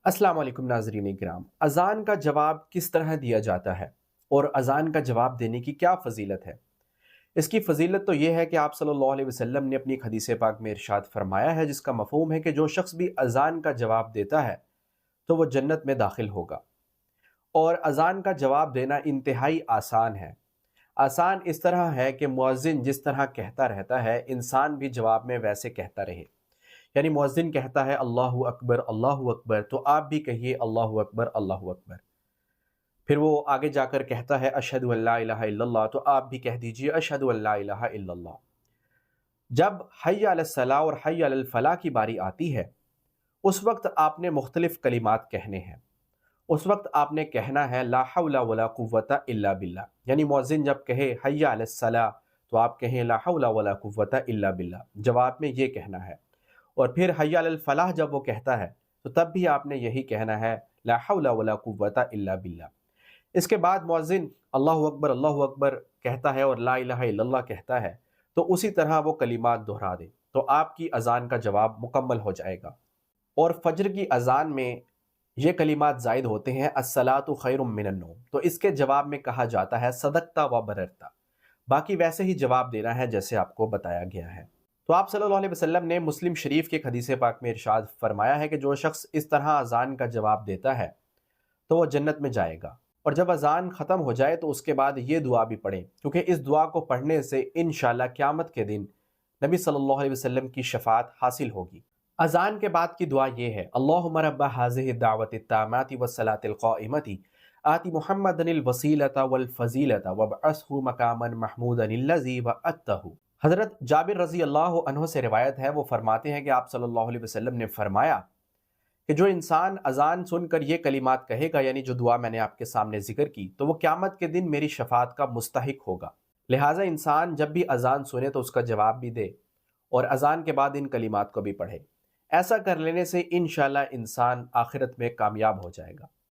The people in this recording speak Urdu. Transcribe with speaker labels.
Speaker 1: السلام علیکم ناظرین کرام، اذان کا جواب کس طرح دیا جاتا ہے اور اذان کا جواب دینے کی کیا فضیلت ہے؟ اس کی فضیلت تو یہ ہے کہ آپ صلی اللہ علیہ وسلم نے اپنی ایک حدیث پاک میں ارشاد فرمایا ہے، جس کا مفہوم ہے کہ جو شخص بھی اذان کا جواب دیتا ہے تو وہ جنت میں داخل ہوگا۔ اور اذان کا جواب دینا انتہائی آسان ہے۔ آسان اس طرح ہے کہ مؤذن جس طرح کہتا رہتا ہے، انسان بھی جواب میں ویسے کہتا رہے۔ یعنی مؤذن کہتا ہے اللہ اکبر، تو آپ بھی کہیے اللہ اکبر اللہ اکبر۔ پھر وہ آگے جا کر کہتا ہے اشہد ان لا الہ الا اللہ، تو آپ بھی کہہ دیجئے اشہد ان لا الہ الا اللہ۔ جب حی علی الصلاۃ اور حی علی الفلاح کی باری آتی ہے، اس وقت آپ نے مختلف کلمات کہنے ہیں۔ اس وقت آپ نے کہنا ہے لا حول ولا قوت الا باللہ، یعنی مؤذن جب کہے حی علی الصلاۃ تو آپ کہیں لا حول ولا قوت الا باللہ، جواب میں یہ کہنا ہے۔ اور پھر حی علی الفلاح جب وہ کہتا ہے تو تب بھی آپ نے یہی کہنا ہے لا حول ولا قوت الا باللہ۔ اس کے بعد مؤذن اللہ اکبر کہتا ہے اور لا الہ الا اللہ کہتا ہے، تو اسی طرح وہ کلمات دہرا دے تو آپ کی اذان کا جواب مکمل ہو جائے گا۔ اور فجر کی اذان میں یہ کلمات زائد ہوتے ہیں الصلاۃ خیر من النوم، تو اس کے جواب میں کہا جاتا ہے صدقتا و بررتا۔ باقی ویسے ہی جواب دینا ہے جیسے آپ کو بتایا گیا ہے۔ تو آپ صلی اللہ علیہ وسلم نے مسلم شریف کی ایک حدیث پاک میں ارشاد فرمایا ہے کہ جو شخص اس طرح اذان کا جواب دیتا ہے تو وہ جنت میں جائے گا۔ اور جب اذان ختم ہو جائے تو اس کے بعد یہ دعا بھی پڑھیں، کیونکہ اس دعا کو پڑھنے سے انشاءاللہ قیامت کے دن نبی صلی اللہ علیہ وسلم کی شفاعت حاصل ہوگی۔ اذان کے بعد کی دعا یہ ہے اللہم رب هذه الدعوة التامة والصلاة القائمة آت محمدا الوسیلۃ والفضیلۃ وابعثہ مقاما محمودا الذی وعدتہ۔ حضرت جابر رضی اللہ عنہ سے روایت ہے، وہ فرماتے ہیں کہ آپ صلی اللہ علیہ وسلم نے فرمایا کہ جو انسان اذان سن کر یہ کلمات کہے گا، یعنی جو دعا میں نے آپ کے سامنے ذکر کی، تو وہ قیامت کے دن میری شفاعت کا مستحق ہوگا۔ لہٰذا انسان جب بھی اذان سنے تو اس کا جواب بھی دے اور اذان کے بعد ان کلمات کو بھی پڑھے۔ ایسا کر لینے سے انشاءاللہ انسان آخرت میں کامیاب ہو جائے گا۔